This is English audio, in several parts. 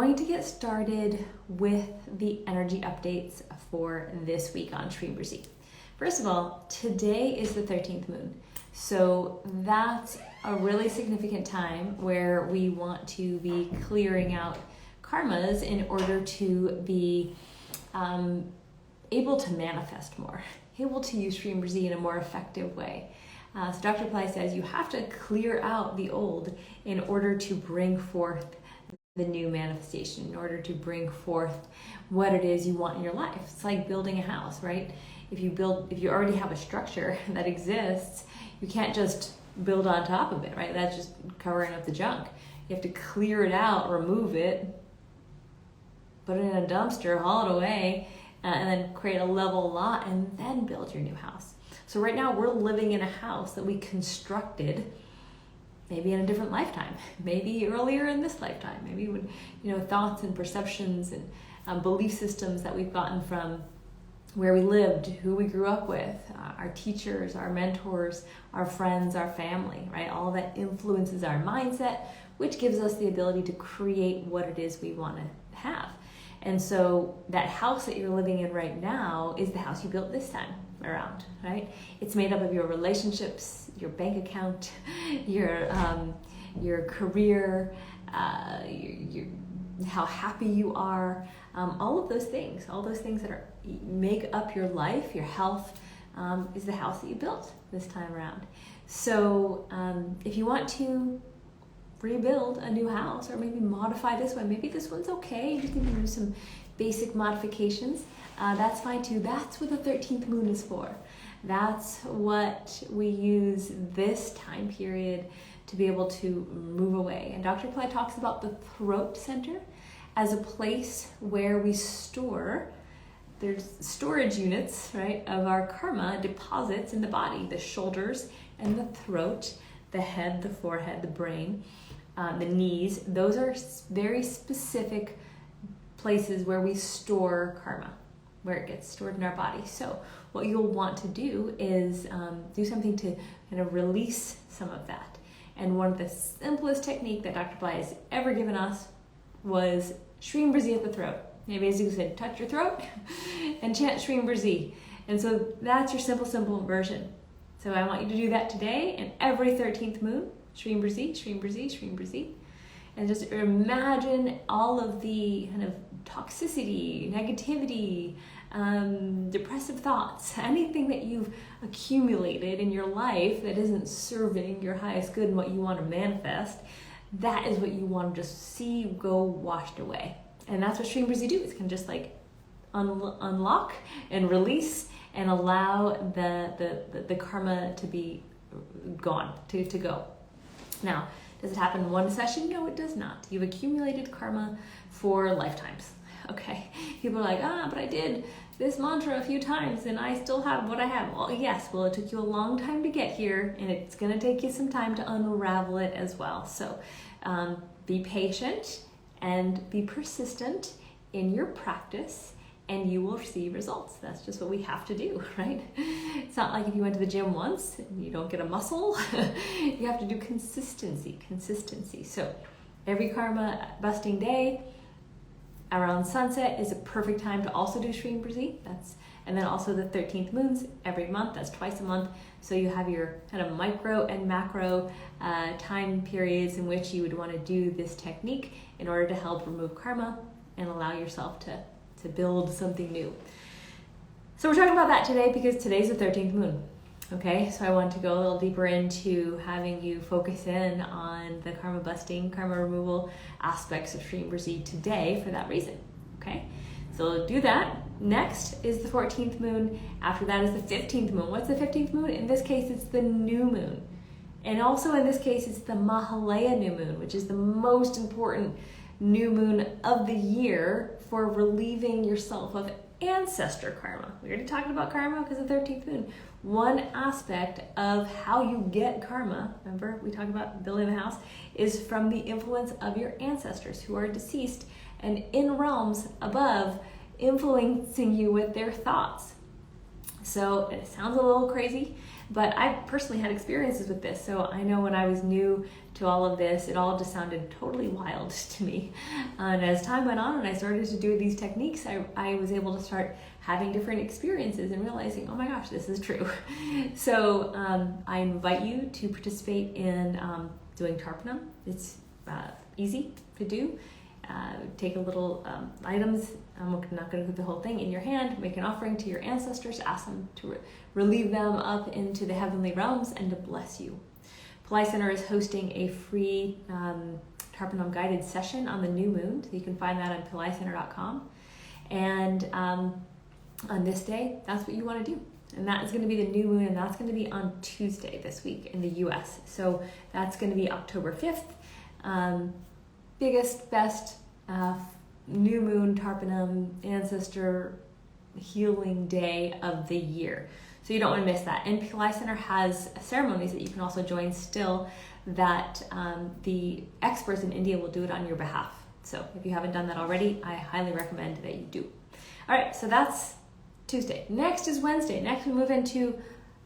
going to get started with the energy updates for this week on Shreem Brzee. First of all, today is the 13th moon. So that's a really significant time where we want to be clearing out karmas in order to be able to manifest more, able to use Shreem Brzee in a more effective way. So Dr. Pillai says you have to clear out the old in order to bring forth the new manifestation, in order to bring forth what it is you want in your life. It's like building a house, right? If you already have a structure that exists, you can't just build on top of it, right? That's just covering up the junk. You have to clear it out, remove it, put it in a dumpster, haul it away, and then create a level lot and then build your new house. So right now we're living in a house that we constructed maybe in a different lifetime, maybe earlier in this lifetime, maybe when, thoughts and perceptions and belief systems that we've gotten from where we lived, who we grew up with, our teachers, our mentors, our friends, our family, right? All of that influences our mindset, which gives us the ability to create what it is we want to have. And so that house that you're living in right now is the house you built this time around, right? It's made up of your relationships, your bank account, your career, your how happy you are, all of those things that make up your life, your health, is the house that you built this time around. So if you want to rebuild a new house or maybe modify this one, maybe this one's okay, you just need to do some basic modifications, that's fine too. That's what the 13th moon is for. That's what we use this time period to be able to move away. And Dr. Pillai talks about the throat center as a place where we store, there's storage units, right, of our karma deposits in the body, the shoulders and the throat, the head, the forehead, the brain, the knees. Those are very specific places where we store karma, where it gets stored in our body. So what you'll want to do is do something to kind of release some of that. And one of the simplest technique that Dr. Pillai has ever given us was Shreem Brzee at the throat. He basically said, touch your throat and chant Shreem Brzee. And so that's your simple version. So I want you to do that today and every 13th moon. Shreem Brzee, Shreem Brzee, Shreem Brzee. And just imagine all of the kind of toxicity, negativity, depressive thoughts, anything that you've accumulated in your life that isn't serving your highest good and what you want to manifest, that is what you want to just see go washed away. And that's what Shreem Brzee do. It's kind of just like unlock and release and allow the karma to be gone, to go. Now, does it happen in one session? No, it does not. You've accumulated karma for lifetimes. Okay. People are like, but I did this mantra a few times and I still have what I have. Well, yes. Well, it took you a long time to get here and it's going to take you some time to unravel it as well. So be patient and be persistent in your practice and you will see results. That's just what we have to do, right? It's not like if you went to the gym once and you don't get a muscle. You have to do consistency. So every karma busting day around sunset is a perfect time to also do Shreem Brzee. And then also the 13th moons every month. That's twice a month. So you have your kind of micro and macro time periods in which you would want to do this technique in order to help remove karma and allow yourself to build something new. So we're talking about that today because today's the 13th moon. Okay, so I want to go a little deeper into having you focus in on the karma busting, karma removal aspects of Shreem Brzee today for that reason. Okay, so we'll do that. Next is the 14th moon. After that is the 15th moon. What's the 15th moon? In this case, it's the new moon. And also in this case, it's the Mahalaya new moon, which is the most important new moon of the year for relieving yourself of ancestor karma. We already talked about karma because of the 13th moon. One aspect of how you get karma, remember we talked about building a house, is from the influence of your ancestors who are deceased and in realms above influencing you with their thoughts. So it sounds a little crazy, but I personally had experiences with this. So I know when I was new to all of this, it all just sounded totally wild to me. And as time went on and I started to do these techniques, I was able to start having different experiences and realizing, oh my gosh, this is true. So I invite you to participate in doing Tarpanam. It's easy to do. Take a little items, I'm not going to put the whole thing in your hand, make an offering to your ancestors, ask them to relieve them up into the heavenly realms and to bless you. Pillai Center is hosting a free Tarpanam guided session on the new moon. You can find that on pillaicenter.com. And on this day, that's what you want to do. And that is going to be the new moon, and that's going to be on Tuesday this week in the US. So that's going to be October 5th. Biggest, best new moon Tarpanam ancestor healing day of the year. So you don't want to miss that. And Pillai Center has ceremonies that you can also join still that the experts in India will do it on your behalf. So if you haven't done that already, I highly recommend that you do. All right, so that's Tuesday. Next is Wednesday. Next we move into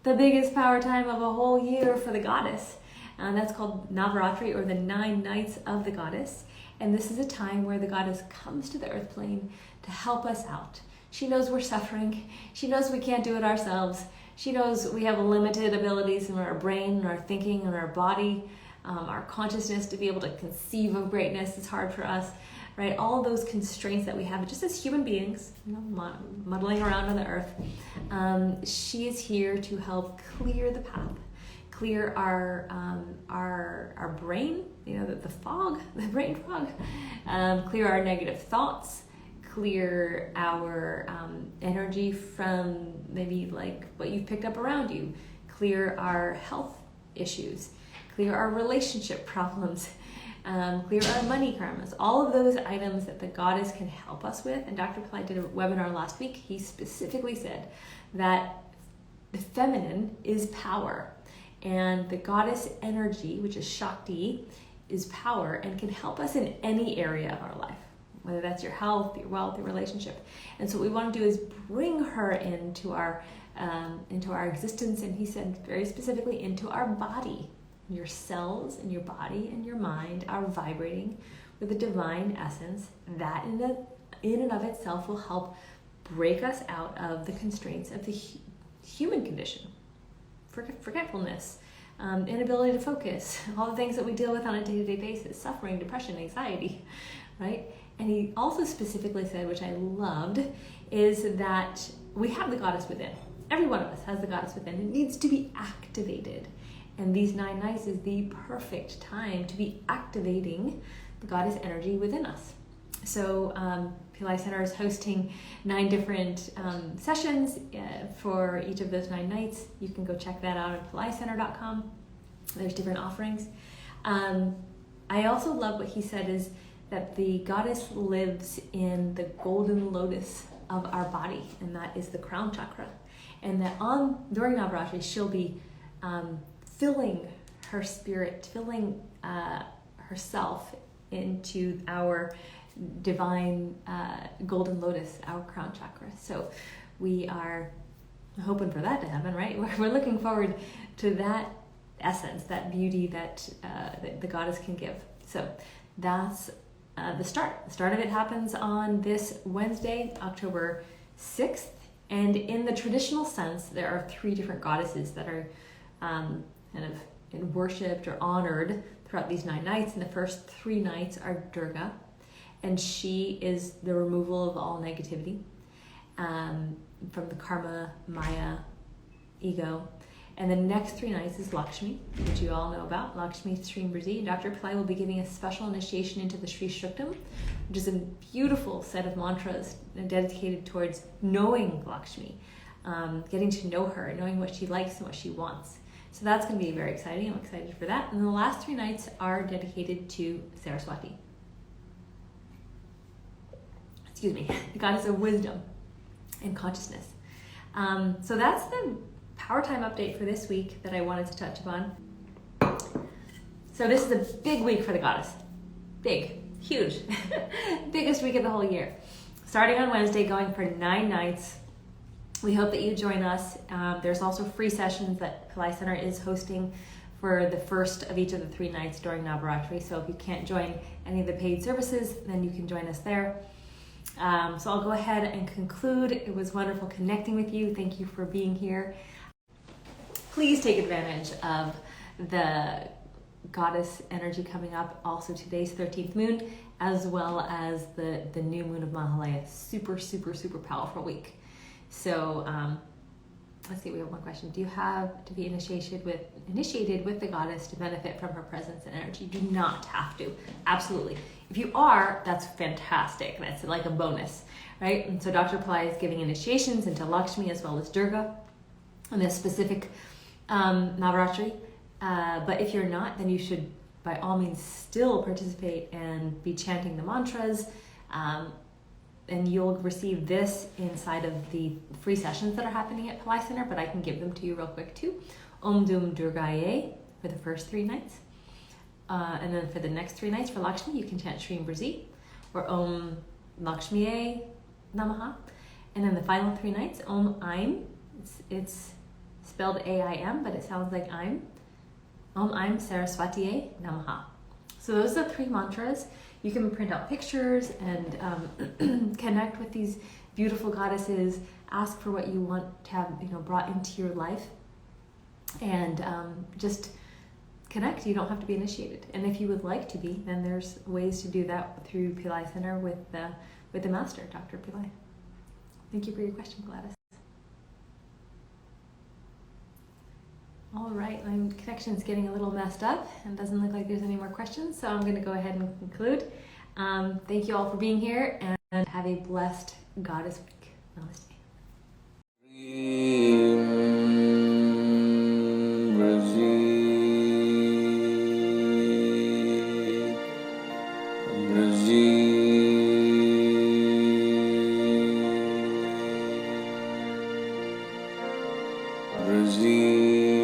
the biggest power time of a whole year for the goddess. That's called Navaratri, or the 9 nights of the goddess. And this is a time where the goddess comes to the earth plane to help us out. She knows we're suffering. She knows we can't do it ourselves. She knows we have limited abilities in our brain, and our thinking, and our body, our consciousness to be able to conceive of greatness is hard for us, right? All those constraints that we have just as human beings, muddling around on the earth. She is here to help clear the path. Clear our brain, the fog, the brain fog, clear our negative thoughts, clear our energy from maybe like what you've picked up around you, clear our health issues, clear our relationship problems, clear our money karmas, all of those items that the goddess can help us with. And Dr. Pillai did a webinar last week. He specifically said that the feminine is power. And the goddess energy, which is Shakti, is power and can help us in any area of our life, whether that's your health, your wealth, your relationship. And so what we want to do is bring her into our existence. And he said very specifically into our body. Your cells and your body and your mind are vibrating with the divine essence that in and of itself will help break us out of the constraints of the human condition. Forgetfulness, inability to focus, all the things that we deal with on a day-to-day basis, suffering, depression, anxiety, right? And he also specifically said, which I loved, is that we have the goddess within. Every one of us has the goddess within. It needs to be activated. And these 9 nights is the perfect time to be activating the goddess energy within us. So Pillai Center is hosting 9 different sessions for each of those 9 nights. You can go check that out at pillaicenter.com. There's different offerings. I also love what he said is that the goddess lives in the golden lotus of our body, and that is the crown chakra. And that during Navaratri, she'll be filling her spirit, filling herself into our divine golden lotus, our crown chakra. So we are hoping for that to happen, right? We're looking forward to that essence, that beauty that the goddess can give. So that's the start. The start of it happens on this Wednesday, October 6th. And in the traditional sense, there are 3 different goddesses that are kind of worshipped or honored throughout these 9 nights. And the first 3 nights are Durga, and she is the removal of all negativity from the karma, maya, ego. And the next 3 nights is Lakshmi, which you all know about. Lakshmi, Shreem Brzee. Dr. Pillai will be giving a special initiation into the Sri Shuktam, which is a beautiful set of mantras dedicated towards knowing Lakshmi, getting to know her, knowing what she likes and what she wants. So that's going to be very exciting. I'm excited for that. And the last 3 nights are dedicated to Saraswati. Excuse me, the goddess of wisdom and consciousness. So that's the Power Time update for this week that I wanted to touch upon. So this is a big week for the goddess. Big, huge, biggest week of the whole year. Starting on Wednesday, going for 9 nights. We hope that you join us. There's also free sessions that Pillai Center is hosting for the first of each of the 3 nights during Navaratri. So if you can't join any of the paid services, then you can join us there. So I'll go ahead and conclude. It was wonderful connecting with you. Thank you for being here. Please take advantage of the goddess energy coming up. Also today's 13th moon, as well as the new moon of Mahalaya. Super, super, super powerful week. So let's see, we have one question. Do you have to be initiated with the goddess to benefit from her presence and energy? You do not have to. Absolutely. If you are, that's fantastic. That's like a bonus, right? And so Dr. Pillai is giving initiations into Lakshmi as well as Durga on this specific Navaratri. But if you're not, then you should by all means still participate and be chanting the mantras. And you'll receive this inside of the free sessions that are happening at Pillai Center, but I can give them to you real quick too. Om Dum Durgaye for the first 3 nights. And then for the next 3 nights for Lakshmi, you can chant Shreem Brzee or Om Lakshmiye Namaha. And then the final 3 nights, Om Aim. It's spelled A-I-M, but it sounds like Aim. Om Aim Saraswatiye Namaha. So those are the 3 mantras. You can print out pictures and connect with these beautiful goddesses. Ask for what you want to have, brought into your life, and just connect. You don't have to be initiated. And if you would like to be, then there's ways to do that through Pillai Center with the master, Dr. Pillai. Thank you for your question, Gladys. All right, my connection's getting a little messed up and doesn't look like there's any more questions, so I'm going to go ahead and conclude. Thank you all for being here, and have a blessed goddess week. Namaste. Shreem Brzee Brzee